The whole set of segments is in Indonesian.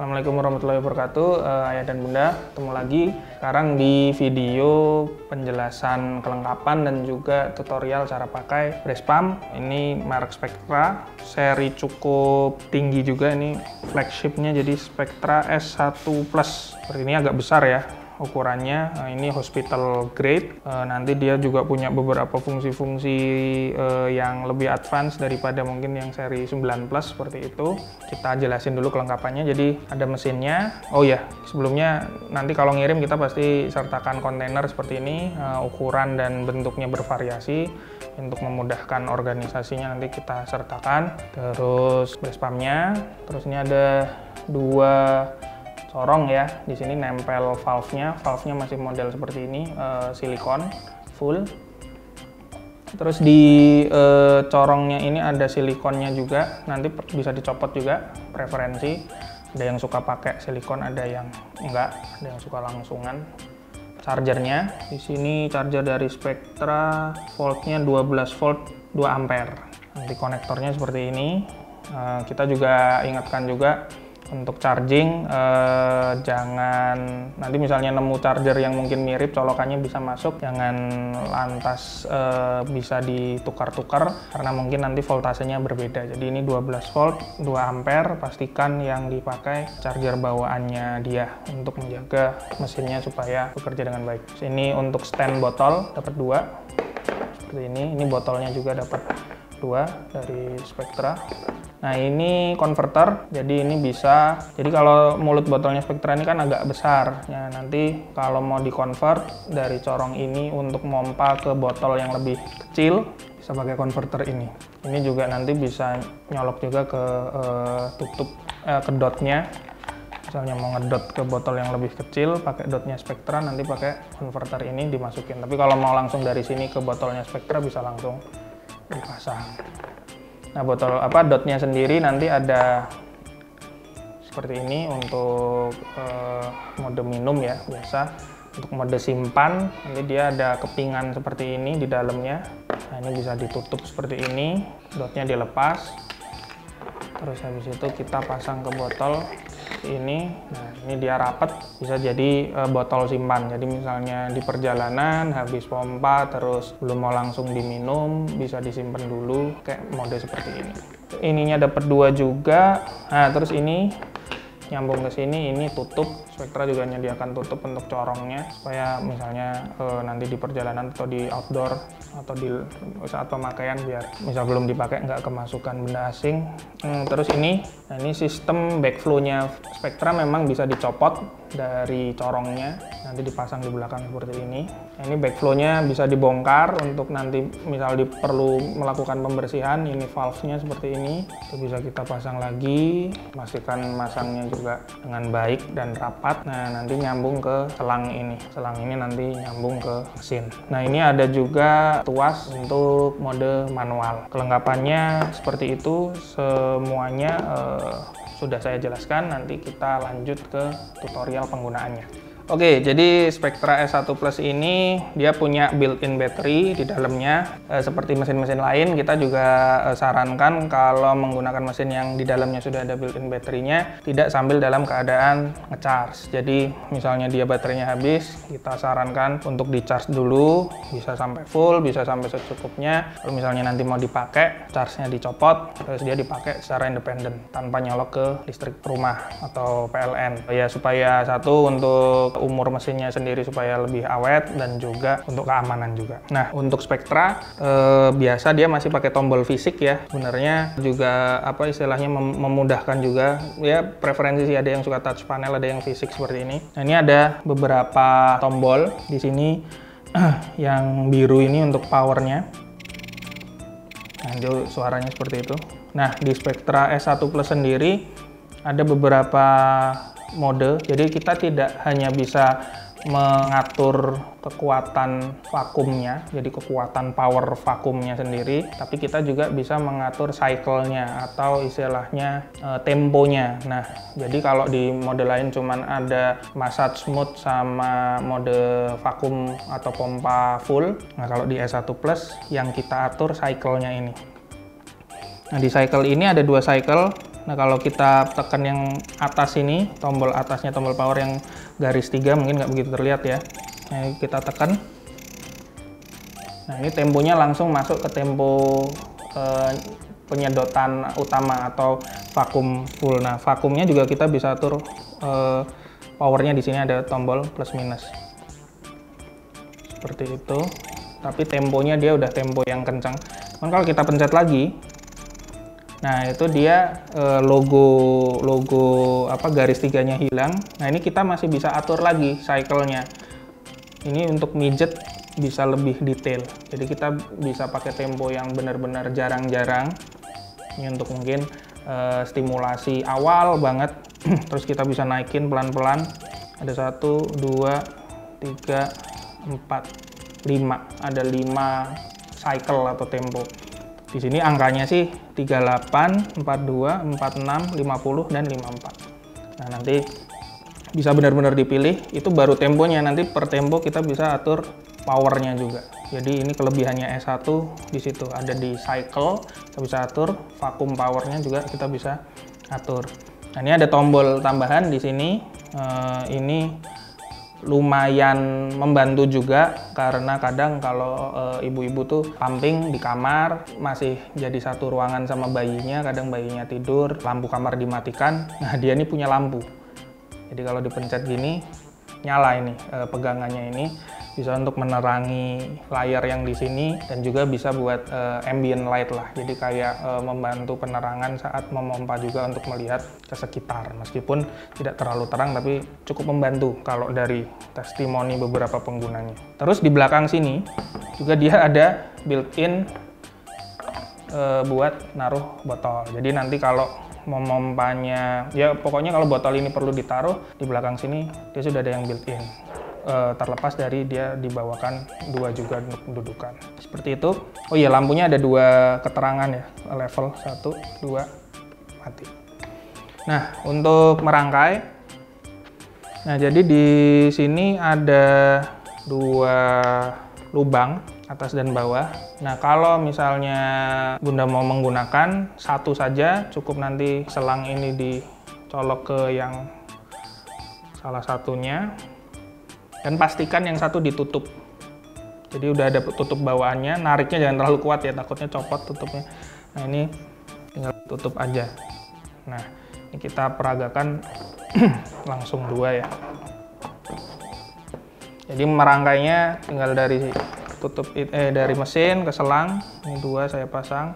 Assalamualaikum warahmatullahi wabarakatuh, ayah dan bunda, ketemu lagi sekarang di video penjelasan kelengkapan dan juga tutorial cara pakai brace pump. Ini merek Spectra, seri cukup tinggi juga, ini flagshipnya, jadi Spectra S1 Plus. Seperti ini agak besar ya ukurannya. Ini hospital grade. Nanti dia juga punya beberapa fungsi-fungsi yang lebih advance daripada mungkin yang seri 9 Plus seperti itu. Kita jelasin dulu kelengkapannya. Jadi ada mesinnya. Oh ya, sebelumnya nanti kalau ngirim kita pasti sertakan kontainer seperti ini. Ukuran dan bentuknya bervariasi untuk memudahkan organisasinya, nanti kita sertakan. Terus brace pumpnya. Terus ini ada dua corong ya, di sini nempel valve-nya. Valve-nya masih model seperti ini, silikon full. Terus di corongnya ini ada silikonnya juga, nanti bisa dicopot juga, preferensi. Ada yang suka pakai silikon, ada yang enggak, ada yang suka langsungan. Chargernya, di sini charger dari Spectra, voltnya 12 volt 2 ampere. Nanti konektornya seperti ini. Kita juga ingatkan juga untuk charging, jangan nanti misalnya nemu charger yang mungkin mirip, colokannya bisa masuk, jangan lantas bisa ditukar-tukar karena mungkin nanti voltasenya berbeda. Jadi ini 12 volt 2 ampere, pastikan yang dipakai charger bawaannya dia untuk menjaga mesinnya supaya bekerja dengan baik. Ini untuk stand botol dapat 2 seperti ini botolnya juga dapat 2 dari Spectra. Nah, ini converter, jadi ini bisa, jadi kalau mulut botolnya Spectra ini kan agak besar ya, nanti kalau mau di-convert dari corong ini untuk mompa ke botol yang lebih kecil bisa pakai converter ini. Ini juga nanti bisa nyolok juga ke ke dotnya, misalnya mau ngedot ke botol yang lebih kecil pakai dotnya Spectra, nanti pakai converter ini dimasukin. Tapi kalau mau langsung dari sini ke botolnya Spectra bisa langsung dipasang. Nah, dotnya sendiri nanti ada seperti ini untuk mode minum ya, biasa. Untuk mode simpan nanti dia ada kepingan seperti ini di dalamnya. Nah, ini bisa ditutup seperti ini, dotnya dilepas. Terus habis itu kita pasang ke botol ini. Nah, ini dia rapet, bisa jadi botol simpan. Jadi misalnya di perjalanan habis pompa terus belum mau langsung diminum, bisa disimpan dulu kayak mode seperti ini. Ininya dapat 2 juga. Nah, terus ini nyambung ke sini, ini tutup. Spectra juga menyediakan tutup untuk corongnya supaya misalnya nanti di perjalanan atau di outdoor atau di saat pemakaian biar misal belum dipakai nggak kemasukan benda asing. Terus ini, nah ini sistem backflow-nya Spectra memang bisa dicopot dari corongnya, nanti dipasang di belakang seperti ini. Nah, ini backflow-nya bisa dibongkar untuk nanti misal perlu melakukan pembersihan. Ini valve-nya seperti ini, itu bisa kita pasang lagi, pastikan masangnya juga dengan baik dan rapat. Nah, nanti nyambung ke selang ini. Selang ini nanti nyambung ke mesin. Nah, ini ada juga tuas untuk mode manual. Kelengkapannya seperti itu, semuanya sudah saya jelaskan. Nanti kita lanjut ke tutorial penggunaannya. Oke, jadi Spectra S1 Plus ini dia punya built-in battery di dalamnya. Seperti mesin-mesin lain, kita juga sarankan kalau menggunakan mesin yang di dalamnya sudah ada built-in baterainya, tidak sambil dalam keadaan nge-charge. Jadi misalnya dia baterainya habis, kita sarankan untuk di-charge dulu, bisa sampai full, bisa sampai secukupnya. Kalau misalnya nanti mau dipakai, charge-nya dicopot, terus dia dipakai secara independen, tanpa nyolok ke listrik rumah atau PLN. Ya, supaya satu untuk umur mesinnya sendiri supaya lebih awet dan juga untuk keamanan juga. Nah, untuk Spectra biasa dia masih pakai tombol fisik ya. Sebenarnya juga apa istilahnya memudahkan juga ya, preferensi sih, ada yang suka touch panel, ada yang fisik seperti ini. Nah, ini ada beberapa tombol di sini. Yang biru ini untuk powernya. Nah, itu suaranya seperti itu. Nah, di Spectra S1 Plus sendiri ada beberapa mode, jadi kita tidak hanya bisa mengatur kekuatan vakumnya, jadi kekuatan power vakumnya sendiri, tapi kita juga bisa mengatur cycle-nya atau istilahnya temponya. Nah, jadi kalau di mode lain cuman ada massage mode sama mode vakum atau pompa full. Nah, kalau di S1 Plus yang kita atur cycle-nya ini. Nah, di cycle ini ada 2 cycle. Nah, kalau kita tekan yang atas ini, tombol atasnya tombol power yang garis 3 mungkin nggak begitu terlihat ya. Nah, kita tekan. Nah, ini temponya langsung masuk ke tempo penyedotan utama atau vakum full. Nah, vakumnya juga kita bisa atur powernya. Di sini ada tombol plus minus. Seperti itu. Tapi temponya dia udah tempo yang kencang. Cuman kalau kita pencet lagi, nah itu dia logo garis 3-nya hilang. Nah, ini kita masih bisa atur lagi cycle-nya. Ini untuk midget bisa lebih detail. Jadi kita bisa pakai tempo yang benar-benar jarang-jarang. Ini untuk mungkin stimulasi awal banget. Terus kita bisa naikin pelan-pelan. Ada 1, 2, 3, 4, 5. Ada 5 cycle atau tempo. Di sini angkanya sih 38, 42, 46, 50, dan 54. Nah, nanti bisa benar-benar dipilih, itu baru temponya. Nanti per tempo kita bisa atur powernya juga. Jadi ini kelebihannya S1 di situ. Ada di cycle, kita bisa atur, vakum powernya juga kita bisa atur. Nah, ini ada tombol tambahan di sini. Ini lumayan membantu juga karena kadang kalau ibu-ibu tuh pumping di kamar masih jadi satu ruangan sama bayinya, kadang bayinya tidur, lampu kamar dimatikan. Nah, dia ini punya lampu. Jadi kalau dipencet gini nyala ini pegangannya ini, bisa untuk menerangi layar yang di sini dan juga bisa buat ambient light lah. Jadi kayak membantu penerangan saat memompa juga untuk melihat ke sekitar. Meskipun tidak terlalu terang tapi cukup membantu kalau dari testimoni beberapa penggunanya. Terus di belakang sini juga dia ada built-in buat naruh botol. Jadi nanti kalau memompanya, ya pokoknya kalau botol ini perlu ditaruh di belakang sini, dia sudah ada yang built-in. Terlepas dari dia dibawakan 2 juga untuk mendudukan. Seperti itu. Oh iya, lampunya ada 2 keterangan ya, level 1, 2, mati. Nah, untuk merangkai, nah jadi di sini ada 2 lubang, atas dan bawah. Nah, kalau misalnya Bunda mau menggunakan satu saja, cukup nanti selang ini dicolok ke yang salah satunya. Dan pastikan yang satu ditutup. Jadi udah ada tutup bawaannya, nariknya jangan terlalu kuat ya, takutnya copot tutupnya. Nah, ini tinggal tutup aja. Nah, ini kita peragakan langsung 2 ya. Jadi merangkainya tinggal dari tutup dari mesin ke selang. Ini 2 saya pasang.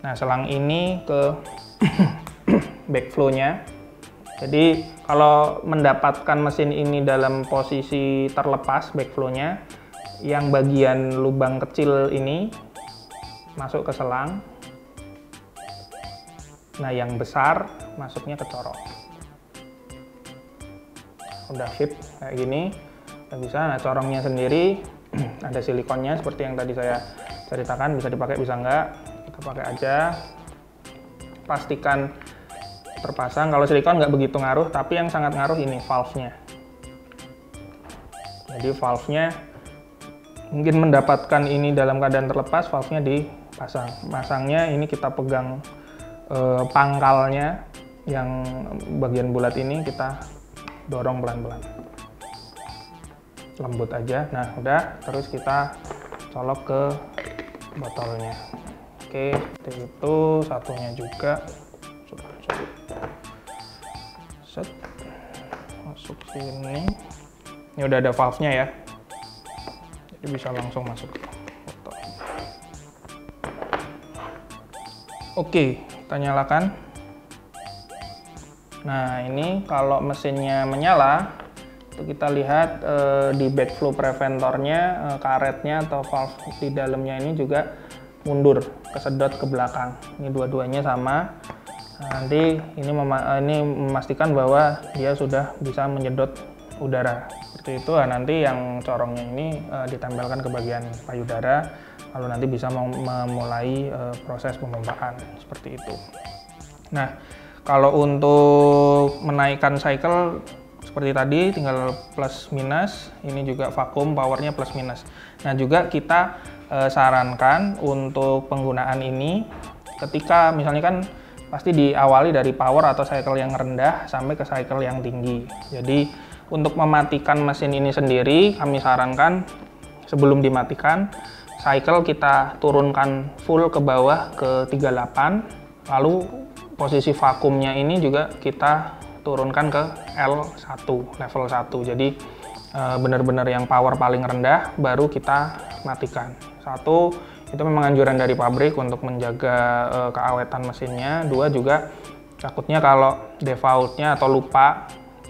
Nah, selang ini ke backflow-nya. Jadi kalau mendapatkan mesin ini dalam posisi terlepas backflow-nya, yang bagian lubang kecil ini masuk ke selang. Nah, yang besar masuknya ke corong. Udah fit kayak gini, udah bisa. Nah, corongnya sendiri ada silikonnya seperti yang tadi saya ceritakan, bisa dipakai bisa enggak, kita pakai aja. Pastikan terpasang. Kalau silikon nggak begitu ngaruh, tapi yang sangat ngaruh ini valve-nya. Jadi valve-nya mungkin mendapatkan ini dalam keadaan terlepas, valve-nya dipasang. Masangnya ini kita pegang pangkalnya yang bagian bulat ini, kita dorong pelan-pelan. Lembut aja. Nah, udah, terus kita colok ke botolnya. Oke, itu satunya juga. Set, masuk sini. Ini udah ada valve-nya ya, jadi bisa langsung masuk ke botol. Oke, kita nyalakan. Nah, ini kalau mesinnya menyala, itu kita lihat di backflow preventornya, karetnya atau valve di dalamnya ini juga mundur, kesedot ke belakang. Ini dua-duanya sama. Nah, nanti ini memastikan bahwa dia sudah bisa menyedot udara seperti itu. Nah, nanti yang corongnya ini ditempelkan ke bagian payudara, lalu nanti bisa memulai proses pemompaan seperti itu. Nah, kalau untuk menaikkan cycle seperti tadi tinggal plus minus, ini juga vakum powernya plus minus. Nah, juga kita sarankan untuk penggunaan ini ketika misalnya kan pasti diawali dari power atau cycle yang rendah sampai ke cycle yang tinggi. Jadi untuk mematikan mesin ini sendiri, kami sarankan sebelum dimatikan, cycle kita turunkan full ke bawah ke 38, lalu posisi vakumnya ini juga kita turunkan ke L1, level 1. Jadi benar-benar yang power paling rendah baru kita matikan. Satu, itu memang anjuran dari pabrik untuk menjaga keawetan mesinnya. Dua juga takutnya kalau defaultnya atau lupa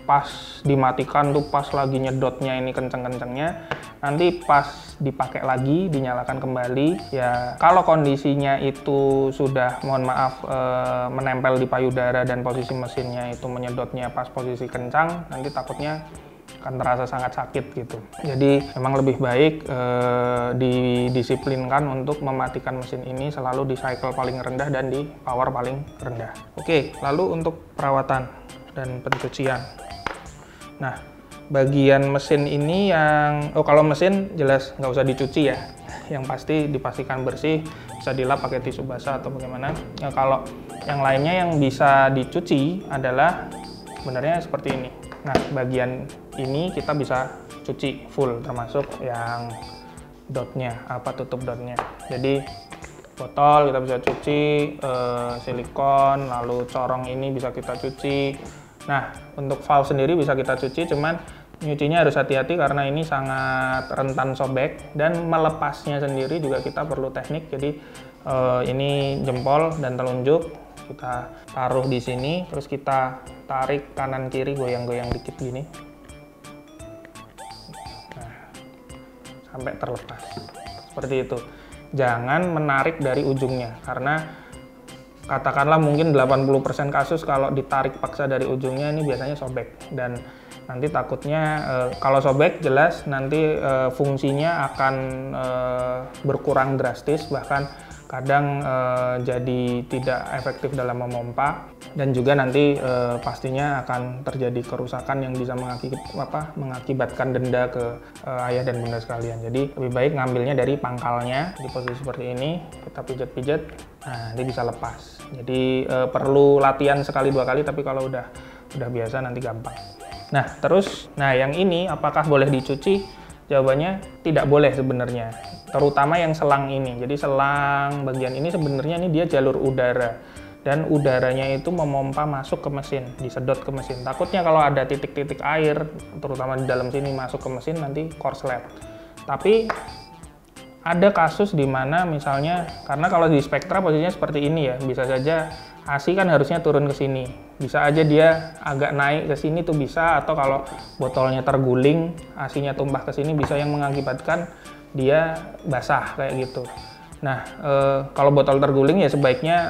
pas dimatikan tuh pas lagi nyedotnya ini kenceng-kencengnya, nanti pas dipakai lagi dinyalakan kembali ya, kalau kondisinya itu sudah mohon maaf menempel di payudara dan posisi mesinnya itu menyedotnya pas posisi kencang, nanti takutnya akan terasa sangat sakit gitu. Jadi memang lebih baik didisiplinkan untuk mematikan mesin ini selalu di cycle paling rendah dan di power paling rendah. Oke, lalu untuk perawatan dan pencucian. Nah, bagian mesin ini yang kalau mesin jelas nggak usah dicuci ya, yang pasti dipastikan bersih, bisa dilap pakai tisu basah atau bagaimana. Ya, kalau yang lainnya yang bisa dicuci adalah sebenarnya seperti ini. Nah, bagian ini kita bisa cuci full, termasuk yang dotnya, tutup dotnya. Jadi botol kita bisa cuci, silikon, lalu corong ini bisa kita cuci. Nah, untuk valve sendiri bisa kita cuci, cuman nyucinya harus hati-hati karena ini sangat rentan sobek, dan melepasnya sendiri juga kita perlu teknik. Jadi ini jempol dan telunjuk kita taruh di sini, terus kita tarik kanan kiri, goyang-goyang dikit gini, nah, sampai terlepas seperti itu. Jangan menarik dari ujungnya, karena katakanlah mungkin 80% kasus kalau ditarik paksa dari ujungnya ini biasanya sobek, dan nanti takutnya kalau sobek jelas nanti fungsinya akan berkurang drastis, bahkan kadang jadi tidak efektif dalam memompa, dan juga nanti pastinya akan terjadi kerusakan yang bisa mengakibatkan denda ke ayah dan bunda sekalian. Jadi lebih baik ngambilnya dari pangkalnya di posisi seperti ini, kita pijat-pijat, nah dia bisa lepas. Jadi perlu latihan sekali dua kali, tapi kalau udah biasa nanti gampang. Nah terus, yang ini apakah boleh dicuci? Jawabannya tidak boleh sebenarnya, terutama yang selang ini. Jadi selang bagian ini sebenarnya ini dia jalur udara, dan udaranya itu memompa masuk ke mesin, disedot ke mesin. Takutnya kalau ada titik-titik air, terutama di dalam sini masuk ke mesin, nanti korslet. Tapi ada kasus di mana misalnya, karena kalau di Spectra posisinya seperti ini ya, bisa saja ASI kan harusnya turun ke sini, bisa aja dia agak naik ke sini tuh bisa, atau kalau botolnya terguling, ASI-nya tumpah ke sini, bisa yang mengakibatkan dia basah kayak gitu. Nah, kalau botol terguling ya sebaiknya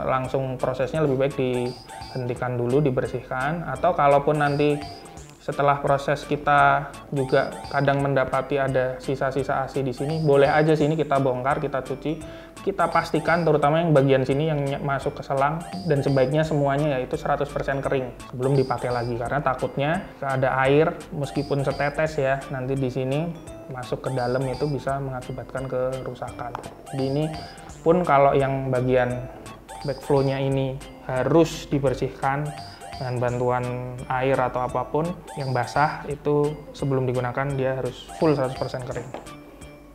langsung prosesnya lebih baik dihentikan dulu, dibersihkan, atau kalaupun nanti setelah proses kita juga kadang mendapati ada sisa-sisa ASI di sini, boleh aja sini kita bongkar, kita cuci, kita pastikan terutama yang bagian sini yang masuk ke selang, dan sebaiknya semuanya yaitu 100% kering sebelum dipakai lagi, karena takutnya ada air meskipun setetes ya, nanti di sini masuk ke dalam itu bisa mengakibatkan kerusakan. Jadi ini pun kalau yang bagian backflow-nya ini harus dibersihkan dengan bantuan air atau apapun yang basah, itu sebelum digunakan dia harus full 100% kering.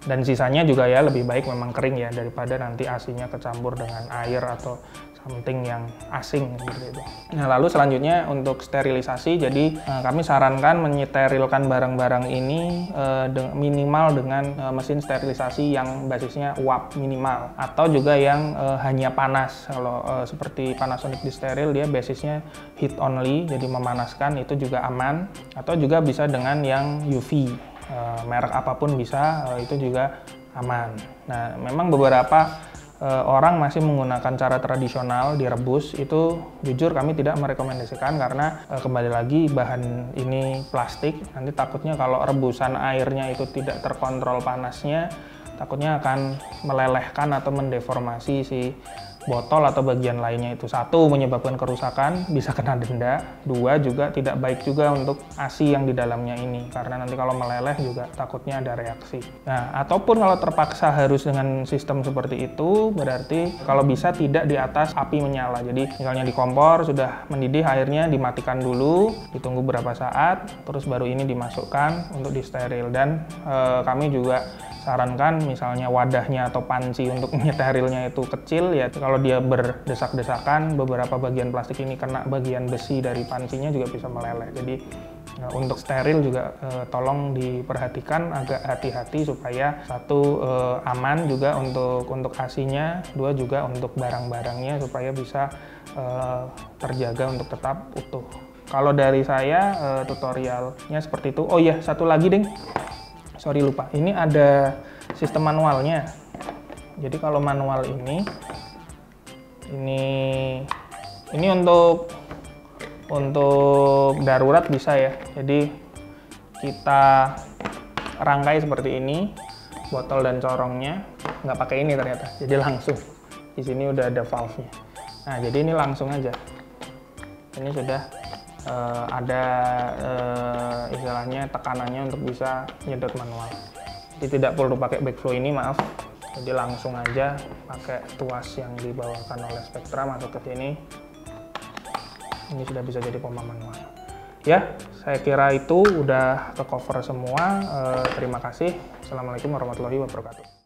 Dan sisanya juga ya lebih baik memang kering ya, daripada nanti ASI-nya kecampur dengan air atau something yang asing seperti itu. Nah lalu selanjutnya untuk sterilisasi, jadi kami sarankan mensterilkan barang-barang ini minimal dengan mesin sterilisasi yang basisnya uap minimal, atau juga yang hanya panas. Kalau seperti Panasonic Disteril, dia basisnya heat only, jadi memanaskan, itu juga aman. Atau juga bisa dengan yang UV, merek apapun bisa, itu juga aman. Nah memang beberapa orang masih menggunakan cara tradisional direbus, itu jujur kami tidak merekomendasikan, karena kembali lagi bahan ini plastik, nanti takutnya kalau rebusan airnya itu tidak terkontrol panasnya, takutnya akan melelehkan atau mendeformasi si botol atau bagian lainnya itu. Satu, menyebabkan kerusakan, bisa kena denda. Dua, juga tidak baik juga untuk ASI yang di dalamnya ini, karena nanti kalau meleleh juga takutnya ada reaksi. Nah, ataupun kalau terpaksa harus dengan sistem seperti itu, berarti kalau bisa tidak di atas api menyala. Jadi misalnya di kompor sudah mendidih, airnya dimatikan dulu, ditunggu berapa saat, terus baru ini dimasukkan untuk disteril. Dan kami juga sarankan misalnya wadahnya atau panci untuk menyeterilnya itu kecil ya, kalau dia berdesak-desakan beberapa bagian plastik ini kena bagian besi dari pancinya juga bisa meleleh. Jadi untuk steril juga tolong diperhatikan agak hati-hati supaya satu aman juga untuk ASI-nya, dua juga untuk barang-barangnya supaya bisa terjaga untuk tetap utuh. Kalau dari saya tutorialnya seperti itu. Oh iya, satu lagi ding. Sorry lupa, ini ada sistem manualnya. Jadi kalau manual ini untuk darurat bisa ya. Jadi kita rangkai seperti ini, botol dan corongnya. Nggak pakai ini ternyata, jadi langsung. Di sini udah ada valve-nya. Nah, jadi ini langsung aja. Ini sudah ada istilahnya tekanannya untuk bisa nyedot manual. Jadi tidak perlu pakai backflow ini, maaf. Jadi langsung aja pakai tuas yang dibawakan oleh Spectra masuk ke sini. Ini sudah bisa jadi pompa manual. Ya, saya kira itu udah ke cover semua. Terima kasih. Assalamualaikum warahmatullahi wabarakatuh.